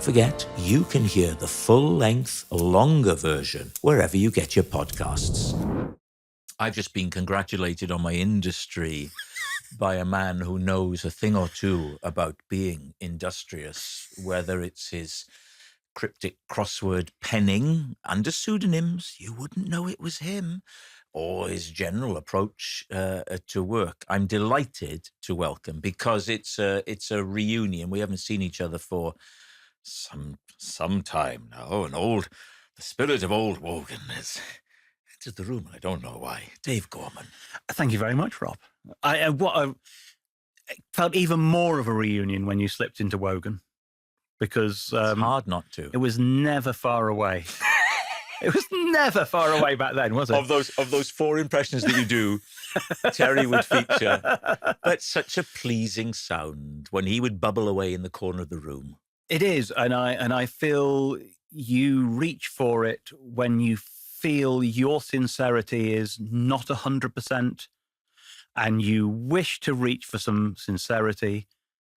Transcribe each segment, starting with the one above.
forget, you can hear the full-length, longer version wherever you get your podcasts. I've just been congratulated on my industry by a man who knows a thing or two about being industrious, whether it's his cryptic crossword penning under pseudonyms, you wouldn't know it was him, or his general approach to work. I'm delighted to welcome, because it's a reunion. We haven't seen each other for some time now, and the spirit of old Wogan has entered the room. I don't know why. Dave Gorman. Thank you very much, Rob. I felt even more of a reunion when you slipped into Wogan, because It's hard not to. It was never far away. It was never far away back then, was it? Of those four impressions that you do, Terry would feature. But such a pleasing sound when he would bubble away in the corner of the room. It is, and I feel you reach for it when you feel your sincerity is not 100%, and you wish to reach for some sincerity.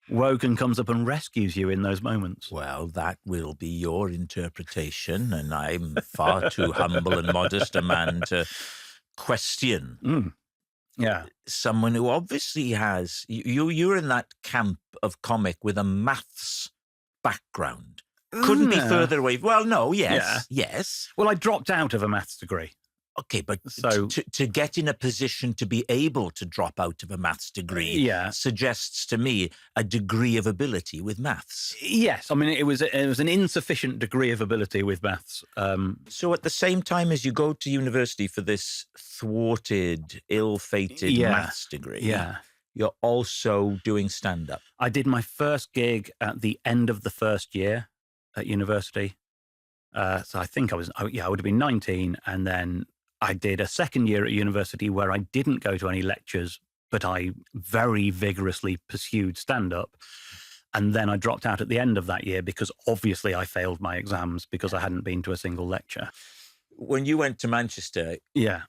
Wogan comes up and rescues you in those moments. Well, that will be your interpretation, and I'm far too humble and modest a man to question. Yeah. Someone who obviously has... You're in that camp of comic with a maths background. Couldn't be further away. Well, no, yes. Well, I dropped out of a maths degree. Okay, but so to get in a position to be able to drop out of a maths degree suggests to me a degree of ability with maths. Yes, I mean, it was an insufficient degree of ability with maths. So at the same time as you go to university for this thwarted, ill-fated maths degree, you're also doing stand-up. I did my first gig at the end of the first year at university. So I think I would have been 19, and then I did a second year at university where I didn't go to any lectures, but I very vigorously pursued stand-up. And then I dropped out at the end of that year because obviously I failed my exams because I hadn't been to a single lecture. When you went to Manchester,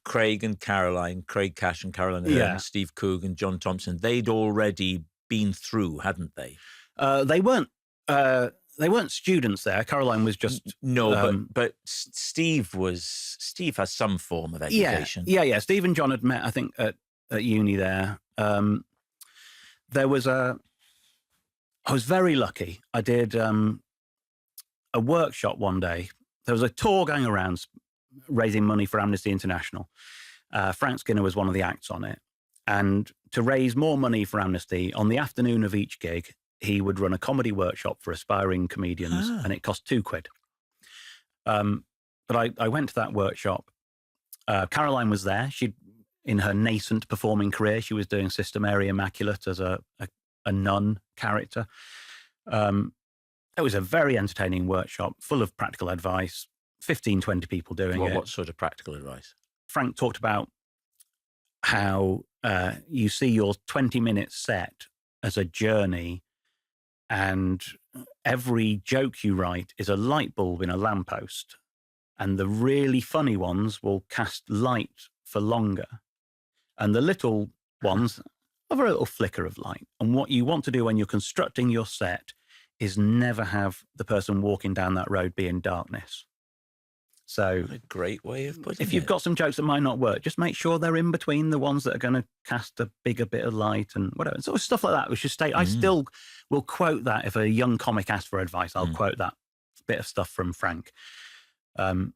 Craig Cash and Caroline Aherne, Steve Coogan, John Thompson, they'd already been through, hadn't they? They weren't students there. Caroline was just... but Steve has some form of education. Yeah. Steve and John had met, I think, at uni there. I was very lucky. I did a workshop one day. There was a tour going around raising money for Amnesty International. Frank Skinner was one of the acts on it. And to raise more money for Amnesty, on the afternoon of each gig, he would run a comedy workshop for aspiring comedians, and it cost £2. But I went to that workshop. Caroline was there. In her nascent performing career, she was doing Sister Mary Immaculate as a nun character. It was a very entertaining workshop, full of practical advice, 15, 20 people doing it. What sort of practical advice? Frank talked about how you see your 20-minute set as a journey, and every joke you write is a light bulb in a lamppost, and the really funny ones will cast light for longer, and the little ones have a little flicker of light. And what you want to do when you're constructing your set is never have the person walking down that road be in darkness. So what a great way of putting it. If you've got some jokes that might not work, just make sure they're in between the ones that are going to cast a bigger bit of light and whatever. And sort of stuff like that. Which just I still will quote that. If a young comic asks for advice, I'll quote that bit of stuff from Frank. So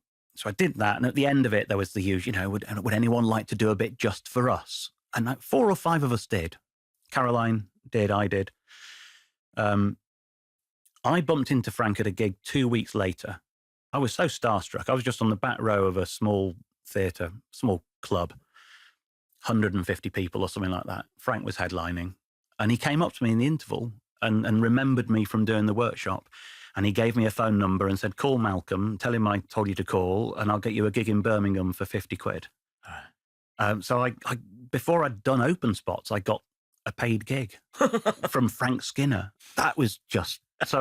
I did that. And at the end of it, there was the usual, would anyone like to do a bit just for us? And like 4 or 5 of us did. Caroline did, I did. I bumped into Frank at a gig 2 weeks later. I was so starstruck. I was just on the back row of a small theatre, small club, 150 people or something like that. Frank was headlining, and he came up to me in the interval and remembered me from doing the workshop. And he gave me a phone number and said, call Malcolm, tell him I told you to call, and I'll get you a gig in Birmingham for £50. So I before I'd done open spots, I got a paid gig from Frank Skinner. That was just... So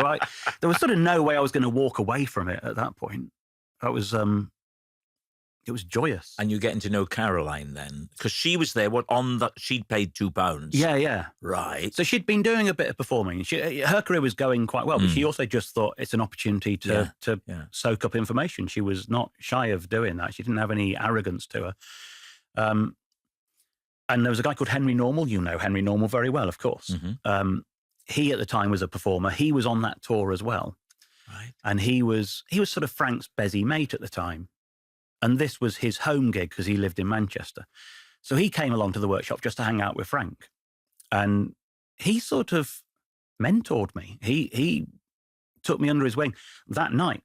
there was sort of no way I was going to walk away from it at that point. That was It was joyous. And you're getting to know Caroline then? Because she was there, she'd paid £2. Yeah. Right. So she'd been doing a bit of performing. Her career was going quite well, but she also just thought it's an opportunity to soak up information. She was not shy of doing that. She didn't have any arrogance to her. And there was a guy called Henry Normal. You know Henry Normal very well, of course. Mm-hmm. He at the time was a performer. He was on that tour as well. Right. And he was sort of Frank's busy mate at the time. And this was his home gig because he lived in Manchester. So he came along to the workshop just to hang out with Frank. And he sort of mentored me. He took me under his wing. That night,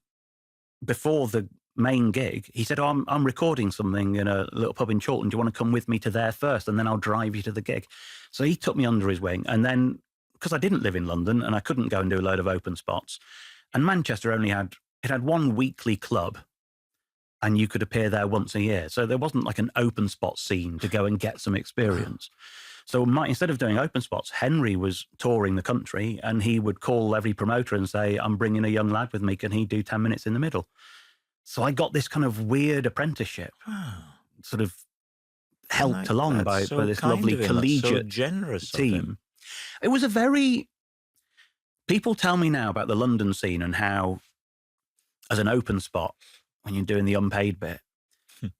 before the main gig, he said, I'm recording something in a little pub in Chorlton. Do you want to come with me to there first? And then I'll drive you to the gig. So he took me under his wing. And then, because I didn't live in London and I couldn't go and do a load of open spots, and Manchester only had one weekly club, and you could appear there once a year. So there wasn't like an open spot scene to go and get some experience. So instead of doing open spots, Henry was touring the country, and he would call every promoter and say, I'm bringing a young lad with me. Can he do 10 minutes in the middle? So I got this kind of weird apprenticeship, sort of helped along by this lovely collegiate generous team. It was people tell me now about the London scene and how, as an open spot, when you're doing the unpaid bit,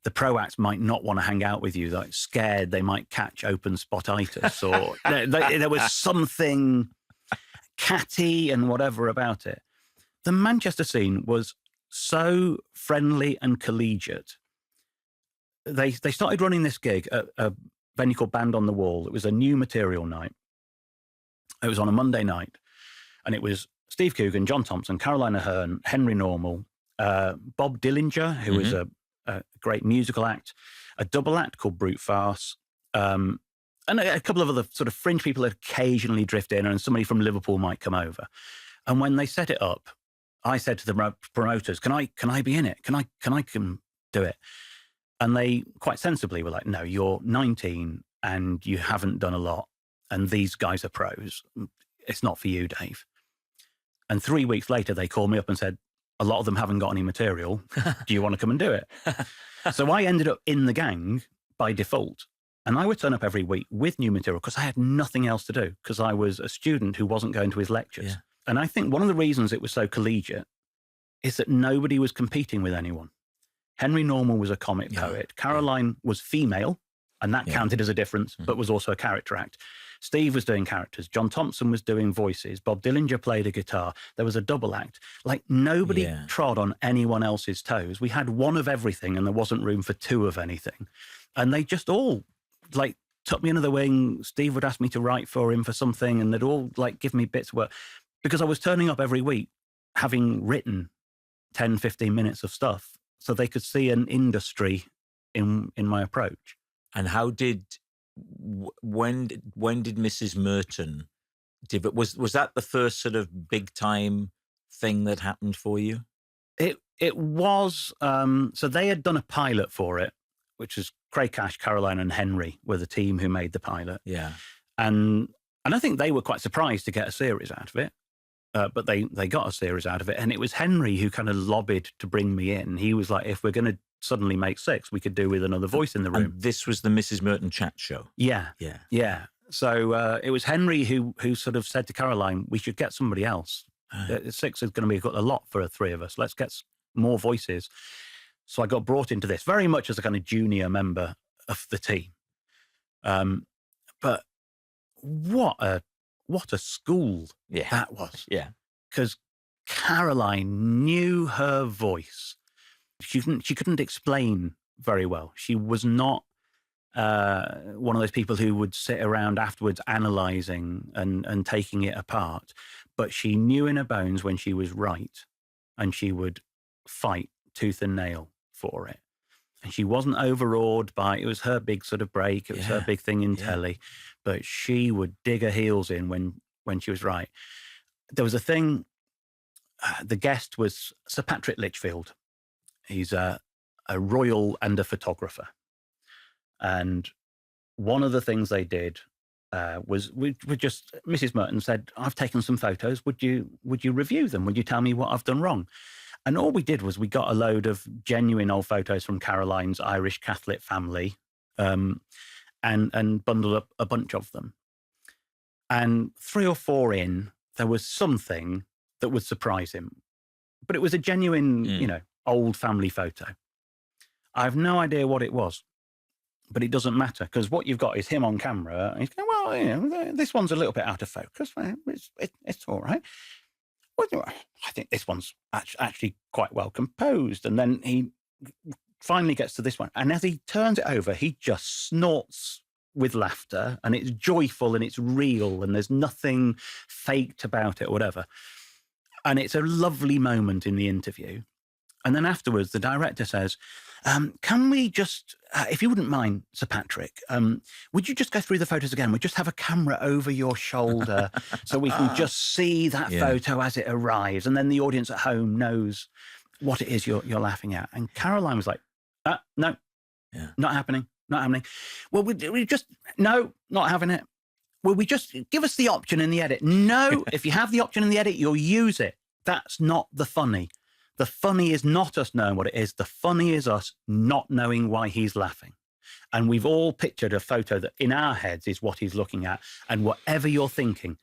the pro acts might not want to hang out with you, like scared they might catch open spotitis, or there was something catty and whatever about it. The Manchester scene was so friendly and collegiate. They started running this gig at a venue called Band on the Wall. It was a new material night. It was on a Monday night, and it was Steve Coogan, John Thompson, Caroline Aherne, Henry Normal, Bob Dillinger, who was a great musical act, a double act called Brute Farce, and a couple of other sort of fringe people that occasionally drift in, and somebody from Liverpool might come over. And when they set it up, I said to the promoters, "Can I be in it? Can I come do it?" And they quite sensibly were like, "No, you're 19 and you haven't done a lot, and these guys are pros. It's not for you, Dave." And 3 weeks later, they called me up and said, "A lot of them haven't got any material. Do you want to come and do it?" So I ended up in the gang by default. And I would turn up every week with new material because I had nothing else to do, because I was a student who wasn't going to his lectures. Yeah. And I think one of the reasons it was so collegiate is that nobody was competing with anyone. Henry Normal was a comic poet. Caroline was female, and that counted as a difference, but was also a character act. Steve was doing characters. John Thompson was doing voices. Bob Dillinger played a guitar. There was a double act. Like, nobody trod on anyone else's toes. We had one of everything, and there wasn't room for two of anything. And they just all, like, took me under the wing. Steve would ask me to write for him for something, and they'd all, like, give me bits of work. Because I was turning up every week having written 10, 15 minutes of stuff, so they could see an industry in my approach. And how did, when did Mrs Merton, was that the first sort of big time thing that happened for you? It was, so they had done a pilot for it, which was Craig Cash, Caroline and Henry were the team who made the pilot. Yeah. And I think they were quite surprised to get a series out of it. But they got a series out of it. And it was Henry who kind of lobbied to bring me in. He was like, if we're going to suddenly make 6, we could do with another voice in the room. And this was the Mrs Merton chat show? Yeah. So it was Henry who sort of said to Caroline, we should get somebody else. 6 is going to be a lot for 3 of us. Let's get more voices. So I got brought into this very much as a kind of junior member of the team. But what a school that was. Yeah. Because Caroline knew her voice. She couldn't explain very well. She was not one of those people who would sit around afterwards analysing and taking it apart. But she knew in her bones when she was right, and she would fight tooth and nail for it. And she wasn't overawed by, it was her big sort of break. It was her big thing in telly. But she would dig her heels in when she was right. There was a thing, the guest was Sir Patrick Litchfield. He's a royal and a photographer. And one of the things they did was we just, Mrs Merton said, I've taken some photos. Would you review them? Would you tell me what I've done wrong? And all we did was we got a load of genuine old photos from Caroline's Irish Catholic family and bundled up a bunch of them. And 3 or 4 in, there was something that would surprise him. But it was a genuine, old family photo. I have no idea what it was, but it doesn't matter because what you've got is him on camera. And he's going, well, this one's a little bit out of focus. It's all right. Well, I think this one's actually quite well composed. And then he finally gets to this one. And as he turns it over, he just snorts with laughter, and it's joyful and it's real and there's nothing faked about it or whatever. And it's a lovely moment in the interview. And then afterwards, the director says, can we just, if you wouldn't mind, Sir Patrick, would you just go through the photos again? We just have a camera over your shoulder so we can just see that photo as it arrives. And then the audience at home knows what it is you're laughing at. And Caroline was like, no, not happening. Well, we just, no, not having it. Will we just give us the option in the edit? No, if you have the option in the edit, you'll use it. That's not the funny. The funny is not us knowing what it is. The funny is us not knowing why he's laughing. And we've all pictured a photo that in our heads is what he's looking at. And whatever you're thinking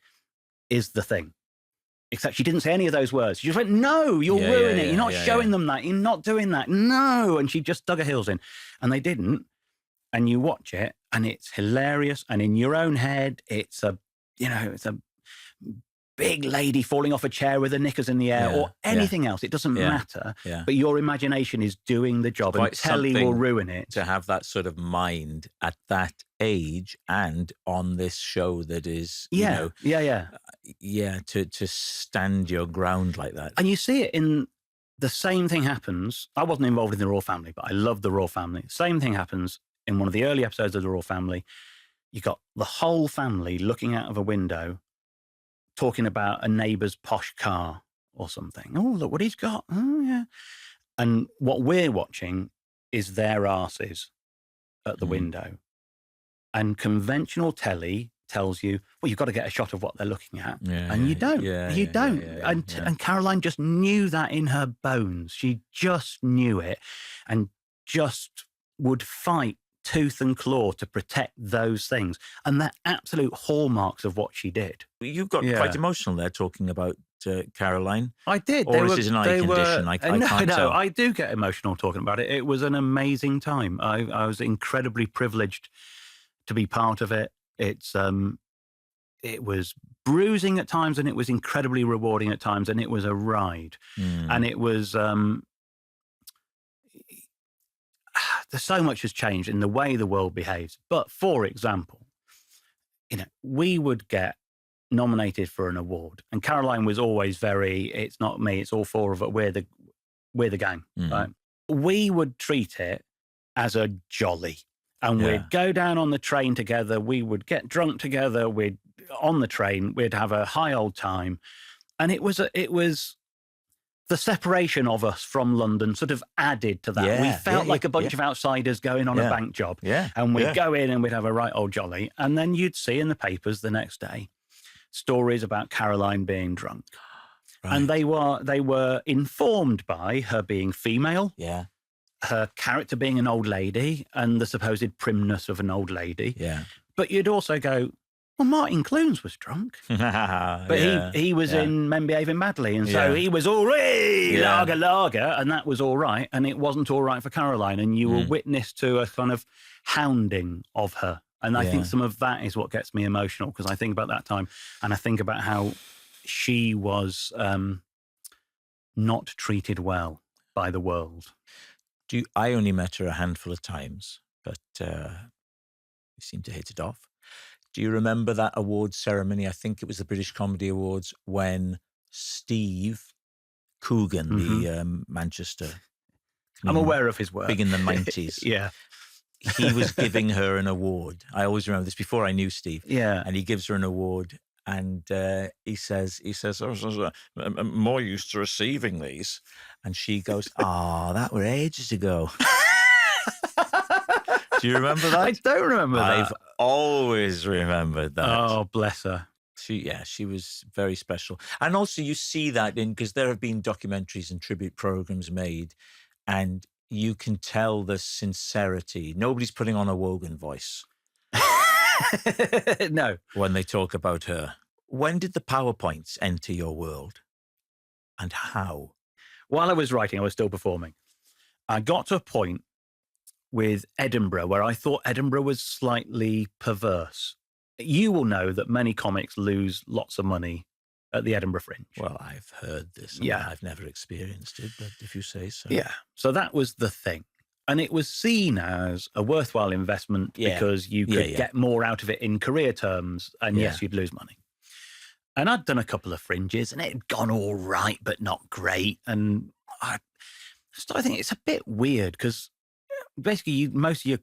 is the thing. Except she didn't say any of those words. She just went, no, you'll ruin it. You're not showing them that. You're not doing that. No. And she just dug her heels in. And they didn't. And you watch it and it's hilarious. And in your own head, it's a big lady falling off a chair with her knickers in the air or anything else. It doesn't matter. Yeah. But your imagination is doing the job. Quite, and telly will ruin it. To have that sort of mind at that age and on this show that is, to stand your ground like that. And you see it in the same thing happens. I wasn't involved in the Royal Family, but I love the Royal Family. Same thing happens in one of the early episodes of the Royal Family. You got the whole family looking out of a window, talking about a neighbour's posh car or something. Oh, look what he's got. Oh, yeah. And what we're watching is their arses at the window. And conventional telly tells you, well, you've got to get a shot of what they're looking at. And you don't. You don't. And Caroline just knew that in her bones. She just knew it and just would fight tooth and claw to protect those things. And they're absolute hallmarks of what she did. You got quite emotional there talking about Caroline. I did. Or is it an eye condition? I can't tell. I do get emotional talking about it. It was an amazing time. I was incredibly privileged to be part of it. It was bruising at times and it was incredibly rewarding at times, and it was a ride. And it was there's so much has changed in the way the world behaves. But for example, we would get nominated for an award, and Caroline was always very, it's not me, it's all 4 of it. We're the gang. Right? We would treat it as a jolly, and we'd go down on the train together. We would get drunk together. On the train, we'd have a high old time, and it was the separation of us from London sort of added to that. We felt like a bunch of outsiders going on a bank job. And we'd go in and we'd have a right old jolly. And then you'd see in the papers the next day stories about Caroline being drunk. Right. And they were informed by her being female, her character being an old lady, and the supposed primness of an old lady. But you'd also go, well, Martin Clunes was drunk, but he was in Men Behaving Badly, and so he was all lager, and that was all right, and it wasn't all right for Caroline, and you were witness to a kind of hounding of her, and I think some of that is what gets me emotional, because I think about that time, and I think about how she was not treated well by the world. I only met her a handful of times, but we seemed to hit it off. Do you remember that awards ceremony? I think it was the British Comedy Awards when Steve Coogan, the Manchester I'm aware of his work. Big in the 90s. He was giving her an award. I always remember this before I knew Steve. And he gives her an award, and he says, I'm more used to receiving these. And she goes, that were ages ago. Do you remember that? I don't remember that. I've always remembered that. Oh, bless her. She was very special. And also you see that because there have been documentaries and tribute programs made, and you can tell the sincerity. Nobody's putting on a Wogan voice. No. When they talk about her. When did the PowerPoints enter your world? And how? While I was writing, I was still performing. I got to a point with Edinburgh where I thought Edinburgh was slightly perverse. You will know that many comics lose lots of money at the Edinburgh Fringe. Well, I've heard this. Yeah. I've never experienced it, but if you say so. Yeah. So that was the thing. And it was seen as a worthwhile investment because you could get more out of it in career terms. And yes, you'd lose money. And I'd done a couple of fringes and it had gone all right, but not great. And I started thinking it's a bit weird because basically most of your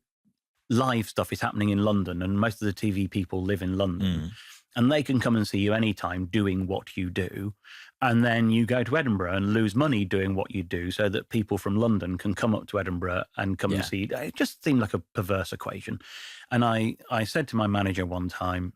live stuff is happening in London and most of the TV people live in London and they can come and see you anytime doing what you do. And then you go to Edinburgh and lose money doing what you do so that people from London can come up to Edinburgh and come and see you. It just seemed like a perverse equation. And I said to my manager one time,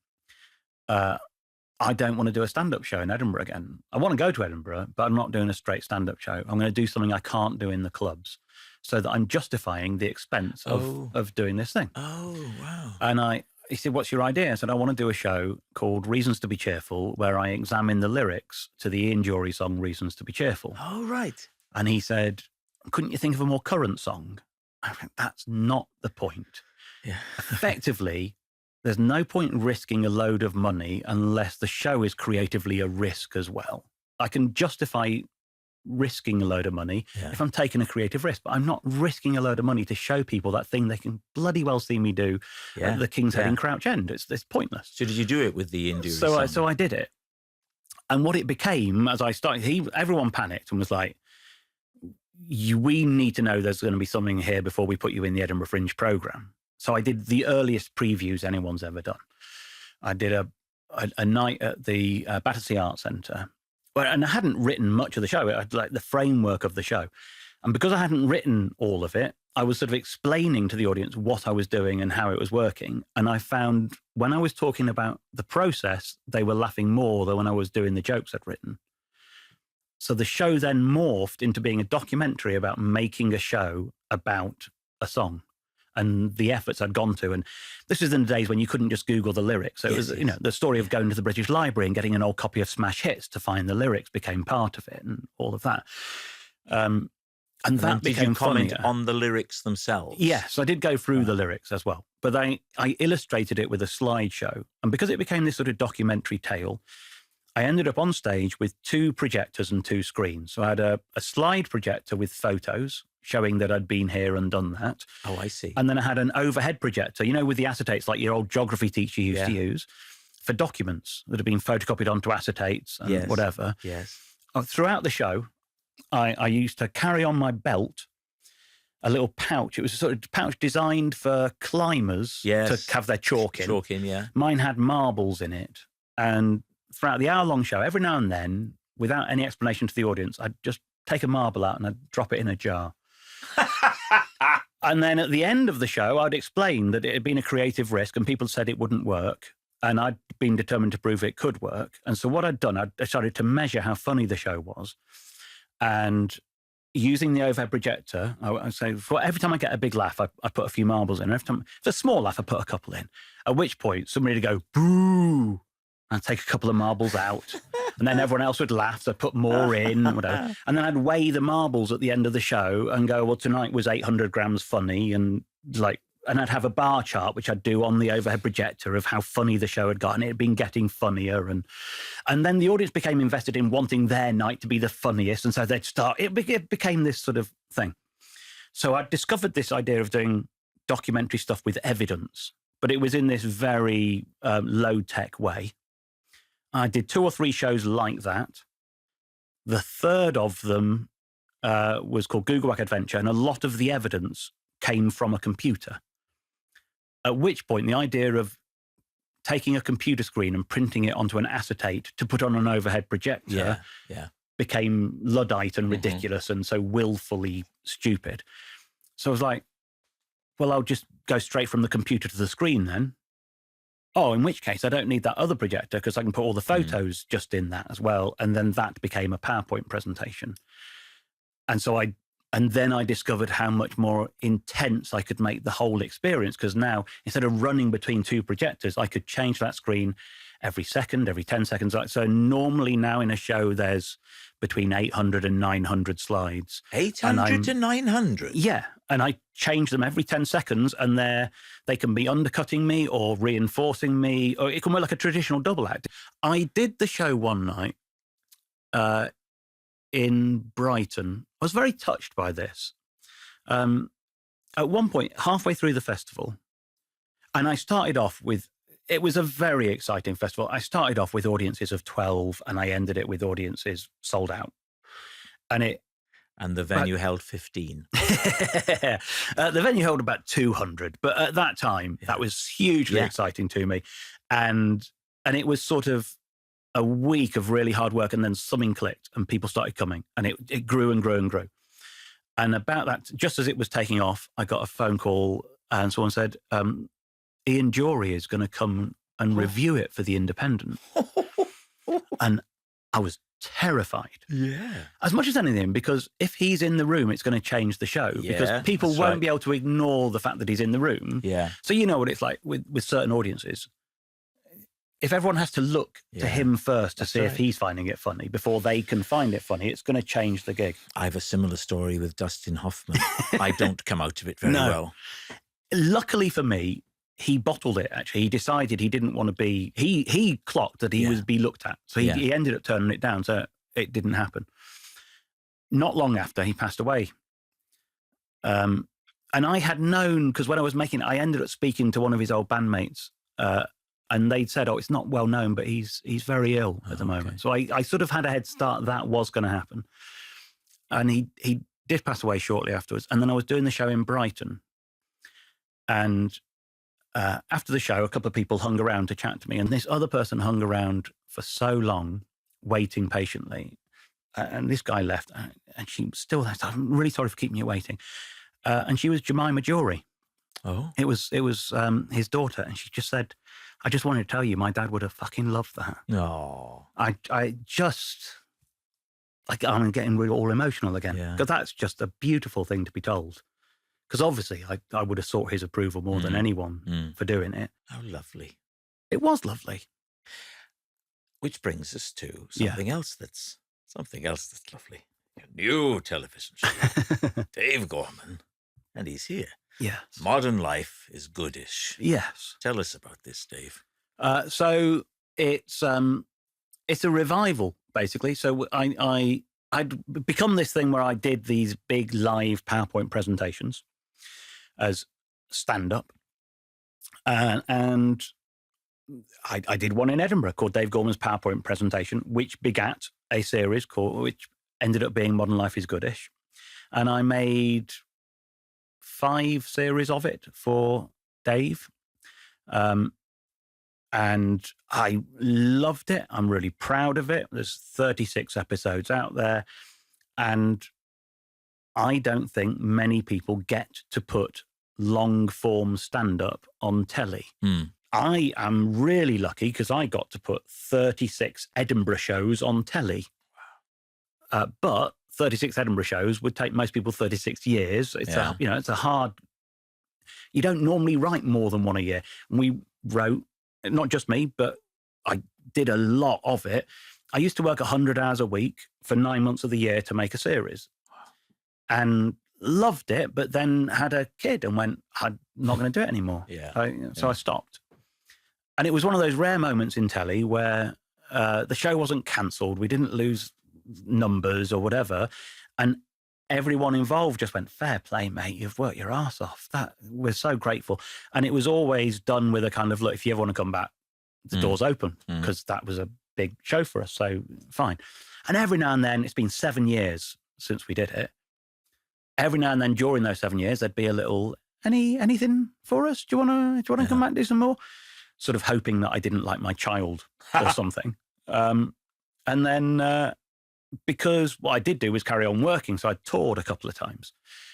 I don't want to do a stand-up show in Edinburgh again. I want to go to Edinburgh, but I'm not doing a straight stand-up show. I'm going to do something I can't do in the clubs so that I'm justifying the expense of doing this thing. Oh, wow. And he said, what's your idea? I said, I want to do a show called Reasons to be Cheerful, where I examine the lyrics to the Ian Dury song, Reasons to be Cheerful. Oh, right. And he said, couldn't you think of a more current song? I went, that's not the point. Yeah. Effectively, there's no point risking a load of money unless the show is creatively a risk as well. I can justify risking a load of money if I'm taking a creative risk, but I'm not risking a load of money to show people that thing they can bloody well see me do at the King's Head in Crouch End. It's pointless. So did you do it with the Ian Dury? So I did it. And what it became as I started, everyone panicked and was like, we need to know there's going to be something here before we put you in the Edinburgh Fringe programme. So I did the earliest previews anyone's ever done. I did a night at the Battersea Arts Centre, and I hadn't written much of the show. I had like the framework of the show. And because I hadn't written all of it, I was sort of explaining to the audience what I was doing and how it was working. And I found when I was talking about the process, they were laughing more than when I was doing the jokes I'd written. So the show then morphed into being a documentary about making a show about a song and the efforts I'd gone to. And this was in the days when you couldn't just Google the lyrics. So it was, the story of going to the British Library and getting an old copy of Smash Hits to find the lyrics became part of it and all of that. And that became did you comment funnier. on the lyrics themselves? Yes, I did go through the lyrics as well. But I illustrated it with a slideshow. And because it became this sort of documentary tale, I ended up on stage with 2 projectors and 2 screens. So I had a slide projector with photos showing that I'd been here and done that. Oh, I see. And then I had an overhead projector, with the acetates like your old geography teacher used to use, for documents that had been photocopied onto acetates and whatever. Yes. Throughout the show, I used to carry on my belt a little pouch. It was a sort of pouch designed for climbers to have their chalk in. Chalk in, yeah. Mine had marbles in it. And throughout the hour-long show, every now and then, without any explanation to the audience, I'd just take a marble out and I'd drop it in a jar. And then at the end of the show, I'd explain that it had been a creative risk and people said it wouldn't work. And I'd been determined to prove it could work. And so what I'd done, I started to measure how funny the show was. And using the overhead projector, I say, for every time I get a big laugh, I put a few marbles in. Every time it's a small laugh, I put a couple in. At which point, somebody would go, boo, and I'd take a couple of marbles out. And then everyone else would laugh, so I'd put more in, whatever. And then I'd weigh the marbles at the end of the show and go, well, tonight was 800 grams funny. And I'd have a bar chart, which I'd do on the overhead projector of how funny the show had got. And it had been getting funnier. And then the audience became invested in wanting their night to be the funniest. And so they'd start, it became this sort of thing. So I discovered this idea of doing documentary stuff with evidence, but it was in this very low-tech way. I did 2 or 3 shows like that. The third of them was called Google Whack Adventure, and a lot of the evidence came from a computer. At which point, the idea of taking a computer screen and printing it onto an acetate to put on an overhead projector became Luddite and ridiculous and so willfully stupid. So I was like, well, I'll just go straight from the computer to the screen then. oh, in which case I don't need that other projector because I can put all the photos just in that as well. And then that became a PowerPoint presentation. And then I discovered how much more intense I could make the whole experience, because now instead of running between two projectors, I could change that screen every second, every 10 seconds. So normally now in a show, there's between 800 and 900 slides. 800 to 900? Yeah. And I change them every 10 seconds, and they can be undercutting me or reinforcing me, or it can work like a traditional double act. I did the show one night in Brighton. I was very touched by this. At one point, halfway through the festival, and I started off with, it was a very exciting festival. I started off with audiences of 12 and I ended it with audiences sold out. And the venue held 15. The venue held about 200. But at that time, that was hugely exciting to me. And it was sort of a week of really hard work, and then something clicked and people started coming, and it grew and grew and grew. And about that, just as it was taking off, I got a phone call and someone said, Ian Jory is going to come and review it for The Independent. And I was terrified. Yeah. As much as anything, because if he's in the room, it's going to change the show. Yeah, because people won't be able to ignore the fact that he's in the room. Yeah. So you know what it's like with certain audiences. If everyone has to look to him first to see if he's finding it funny before they can find it funny, it's going to change the gig. I have a similar story with Dustin Hoffman. I don't come out of it very well. Luckily for me, he bottled it, actually. He decided he didn't want to be... He clocked that he was be looked at. So he ended up turning it down, so it didn't happen. Not long after, he passed away. And I had known, because when I was making it, I ended up speaking to one of his old bandmates, and they'd said, oh, it's not well known, but he's very ill at the moment. So I sort of had a head start that was going to happen. And he did pass away shortly afterwards. And then I was doing the show in Brighton. And after the show, a couple of people hung around to chat to me. And this other person hung around for so long, waiting patiently. And this guy left, and she was still there. So I'm really sorry for keeping you waiting. And she was Jemima Jory. Oh. It was his daughter. And she just said, I just wanted to tell you, my dad would have fucking loved that. Oh. I just, like, I'm getting really all emotional again. Because that's just a beautiful thing to be told. Because obviously I would have sought his approval more than anyone for doing it. How lovely. It was lovely. Which brings us to something else that's lovely. A new television show. Dave Gorman. And he's here. Yes. Modern Life is Goodish. Yes. Tell us about this, Dave. So it's a revival, basically. So I'd become this thing where I did these big live PowerPoint presentations as stand-up. And I did one in Edinburgh called Dave Gorman's PowerPoint presentation, which begat a series which ended up being Modern Life is Goodish. And I made 5 series of it for Dave. And I loved it. I'm really proud of it. There's 36 episodes out there. And I don't think many people get to put long form stand-up on telly. I am really lucky because I got to put 36 Edinburgh shows on telly. But 36 Edinburgh shows would take most people 36 years. It's a hard... You don't normally write more than one a year. We wrote, not just me, but I did a lot of it. I used to work 100 hours a week for 9 months of the year to make a series. And loved it, but then had a kid and went, I'm not going to do it anymore. So I stopped. And it was one of those rare moments in telly where the show wasn't cancelled. We didn't lose numbers or whatever. And everyone involved just went, fair play, mate. You've worked your ass off. That we're so grateful. And it was always done with a kind of, look, if you ever want to come back, the door's open, because that was a big show for us. So fine. And every now and then, it's been 7 years since we did it. Every now and then during those 7 years, there'd be a little, anything for us? Do you want to come back and do some more? Sort of hoping that I didn't like my child or something. And then because what I did do was carry on working, so I toured a couple of times.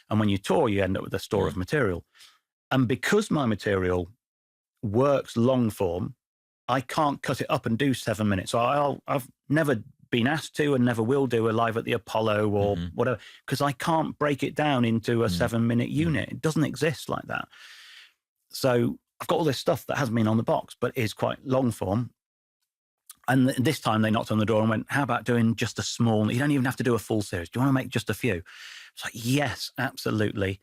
And when you tour, you end up with a store of material. And because my material works long form, I can't cut it up and do 7 minutes. So I've never been asked to and never will do a Live at the Apollo or whatever, because I can't break it down into a 7-minute unit. It doesn't exist like that. So I've got all this stuff that hasn't been on the box, but is quite long form. And this time they knocked on the door and went, how about doing just a small, you don't even have to do a full series. Do you want to make just a few? It's like, yes, absolutely.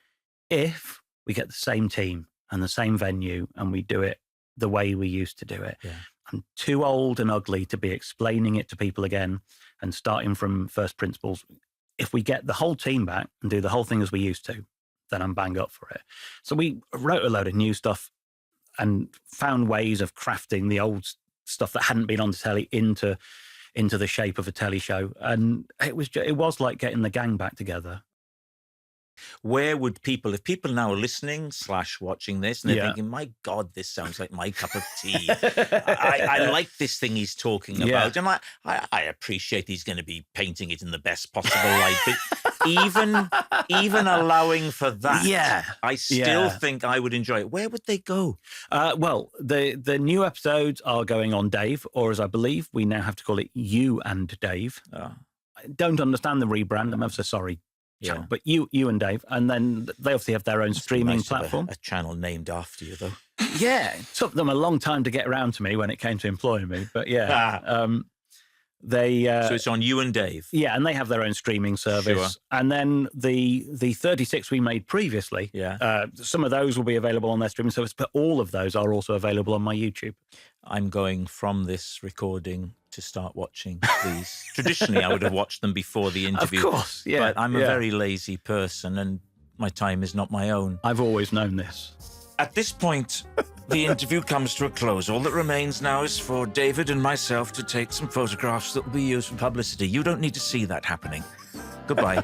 If we get the same team and the same venue and we do it the way we used to do it. Yeah. I'm too old and ugly to be explaining it to people again and starting from first principles. If we get the whole team back and do the whole thing as we used to, then I'm bang up for it. So we wrote a load of new stuff and found ways of crafting the old stuff that hadn't been on the telly into the shape of a telly show. And it was like getting the gang back together. Where would people, if people now are listening / watching this and they're thinking, my God, this sounds like my cup of tea. I like this thing he's talking about. And I appreciate he's going to be painting it in the best possible light. But even allowing for that, I still think I would enjoy it. Where would they go? Well, the new episodes are going on Dave, or as I believe, we now have to call it You and Dave. I don't understand the rebrand. I'm ever so sorry. Yeah, but you and Dave, and then they obviously have their own streaming platform. A channel named after you, though. Yeah, it took them a long time to get around to me when it came to employing me, but they. So it's on You and Dave. Yeah, and they have their own streaming service, Sure. and then the 36 we made previously. Yeah, some of those will be available on their streaming service, but all of those are also available on my YouTube. I'm going from this recording to start watching these. Traditionally, I would have watched them before the interview. Of course, yeah. But I'm a very lazy person and my time is not my own. I've always known this. At this point, the interview comes to a close. All that remains now is for David and myself to take some photographs that will be used for publicity. You don't need to see that happening. Goodbye.